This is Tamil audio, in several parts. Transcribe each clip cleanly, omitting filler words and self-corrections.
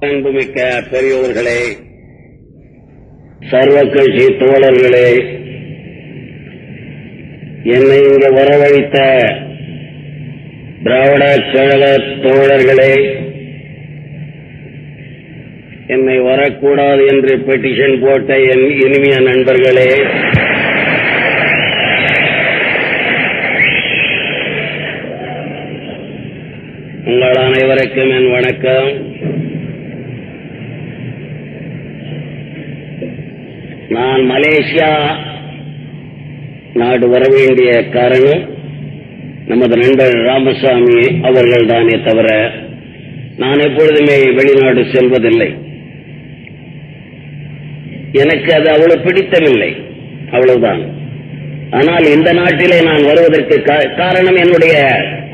அன்புமிக்க பெரியோர்களே, சர்வ கட்சி தோழர்களே, என்னை இங்கு வரவழைத்த திராவிட கழக தோழர்களே, என்னை வரக்கூடாது என்று பெட்டிஷன் போட்ட என் இனிமைய நண்பர்களே, உங்கள் அனைவருக்கும் என் வணக்கம். நான் மலேசியா நாடு வரவேண்டிய காரணம் நமது நண்பர் ராமசாமி அவர்கள் தானே தவிர நான் எப்பொழுதுமே வெளிநாடு செல்வதில்லை. எனக்கு அது அவ்வளவு பிடித்தமில்லை, அவ்வளவுதான். ஆனால் இந்த நாட்டிலே நான் வருவதற்கு காரணம் என்னுடைய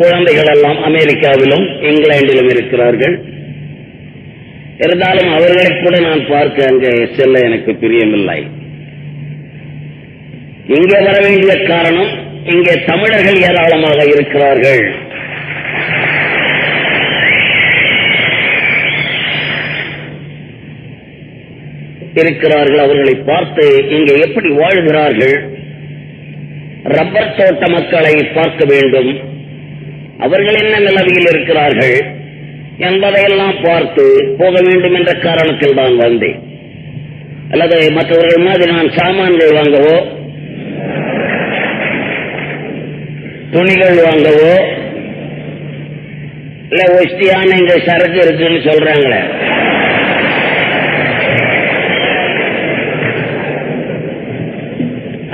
குழந்தைகள் எல்லாம் அமெரிக்காவிலும் இங்கிலாந்திலும் இருக்கிறார்கள். இருந்தாலும் அவர்களை கூட நான் பார்க்க அங்கே செல்ல எனக்கு பிரியமில்லை. இங்கே வர வேண்டிய காரணம், இங்கே தமிழர்கள் ஏராளமாக இருக்கிறார்கள். அவர்களை பார்த்து இங்கே எப்படி வாழ்கிறார்கள், ரப்பர் தோட்ட மக்களை பார்க்க வேண்டும், அவர்கள் என்ன நிலவையில் இருக்கிறார்கள் என்பதையெல்லாம் பார்த்து போக வேண்டும் என்ற காரணத்தில் தான் வந்தேன். அல்லது மற்றவர்கள் மாதிரி நான் சாமான்கள் வாங்கவோ துணிகள் வாங்கவோ இல்ல ஒஸ்டியான இங்க சரக்கு இருக்குன்னு சொல்றாங்களே,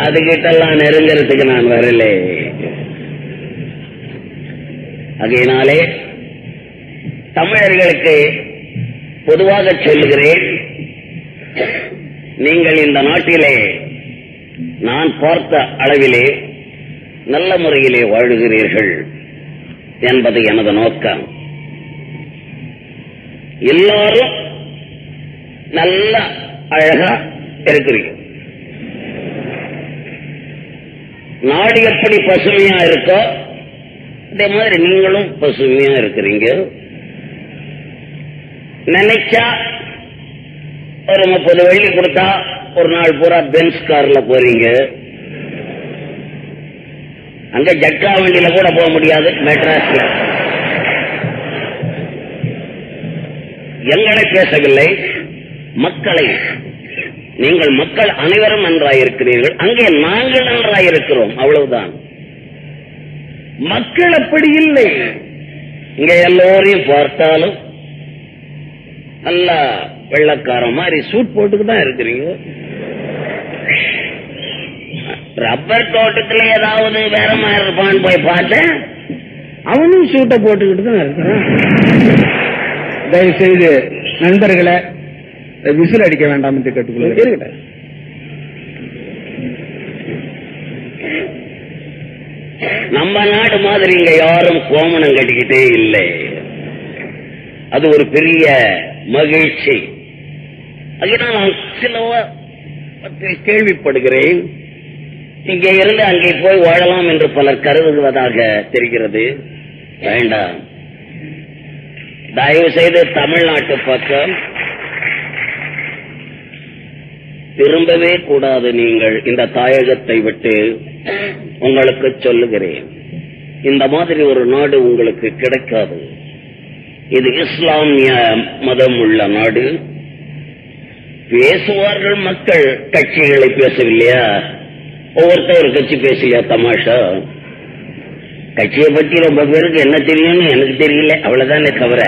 அதுகிட்டெல்லாம் நெருங்கிறதுக்கு நான் வரலே. அதனாலே தமிழர்களுக்கு பொதுவாக சொல்லுகிறேன், நீங்கள் இந்த நாட்டிலே நான் பார்த்த அளவிலே நல்ல முறையிலே வாழுகிறீர்கள் என்பது எனது நோக்கம். எல்லாரும் நல்ல அழகா இருக்கிறீங்க. நாடு எப்படி பசுமையா இருக்கோ அதே மாதிரி நீங்களும் பசுமையா இருக்கிறீங்க. நினைச்சா ஒரு 30 வெள்ளி கொடுத்தா ஒரு நாள் பூரா பென்ஸ் கார்ல போறீங்க. அங்க ஜட்கா வண்டியில கூட போக முடியாது மெட்ராஸ்ல. எங்களை பேசவில்லை, மக்களை. நீங்கள் மக்கள் அனைவரும் நன்றாயிருக்கிறீர்கள், அங்கே நாங்கள் நன்றாயிருக்கிறோம், அவ்வளவுதான். மக்கள் அப்படி இல்லை. இங்க எல்லோரையும் பார்த்தாலும் நல்ல வெள்ளக்காரன் மாதிரி சூட் போட்டுக்கிட்டு தான் இருக்கிறீங்க. ரப்பர் தோட்டத்தில் ஏதாவது வேற மாதிரி இருப்பான்னு போய் பார்த்தேன், அவனும் சூட்டை போட்டுக்கிட்டு தான் இருக்கிறான். தயவு செய்து நண்பர்களை விசில் அடிக்க வேண்டாம் என்று கேட்டுக்கொள்ள. நம்ம நாடு மாதிரி இங்க யாரும் கோமணம் கட்டிக்கிட்டே இல்லை. அது ஒரு பெரிய மகிழ்ச்சி. அதனால் நான் சில கேள்விப்படுகிறேன், இங்கே இருந்து அங்கே போய் வாழலாம் என்று பலர் கருதுவதாக தெரிகிறது. வேண்டாம், தயவு செய்து தமிழ்நாட்டு பக்கம் திரும்பவே கூடாது. நீங்கள் இந்த தாயகத்தை விட்டு உங்களுக்கு சொல்லுகிறேன், இந்த மாதிரி ஒரு நாடு உங்களுக்கு கிடைக்காது. இது இஸ்லாமிய மதம் உள்ள நாடு. பேசுவார்கள் மக்கள், கட்சிகளை பேசவில்லையா? ஒவ்வொருத்தர் ஒரு கட்சி பேசலையா? தமாஷா. கட்சியை பற்றி ரொம்ப பேருக்கு என்ன தெரியும்னு எனக்கு தெரியல, அவ்வளவுதானே தவிர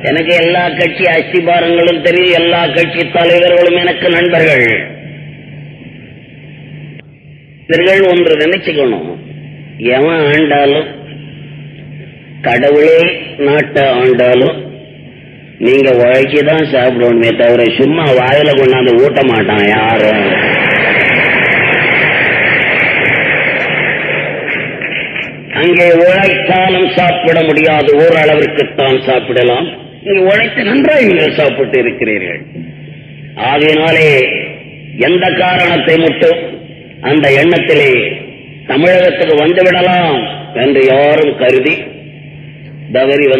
எனக்கு எல்லா கட்சி அஸ்திபாரங்களும் தெரியும், எல்லா கட்சி தலைவர்களும் எனக்கு நண்பர்கள். இவர்கள் ஒன்று நினைச்சுக்கணும், எவன் ஆண்டாலும், கடவுளே நாட்டை ஆண்டாலும் நீங்க உழைச்சிதான் சாப்பிடணுமே தவிர சும்மா வாயில கொண்டாந்து ஊட்ட மாட்டான் யாரும். அங்கே உழைத்தாலும் சாப்பிட முடியாது, ஓரளவிற்குத்தான் சாப்பிடலாம். நீங்க உழைத்து நன்றாக நீங்கள் சாப்பிட்டு இருக்கிறீர்கள். ஆகையினாலே எந்த காரணத்தை மட்டும் அந்த எண்ணத்திலே தமிழகத்துக்கு வந்துவிடலாம் என்று யாரும் கருதி தவறி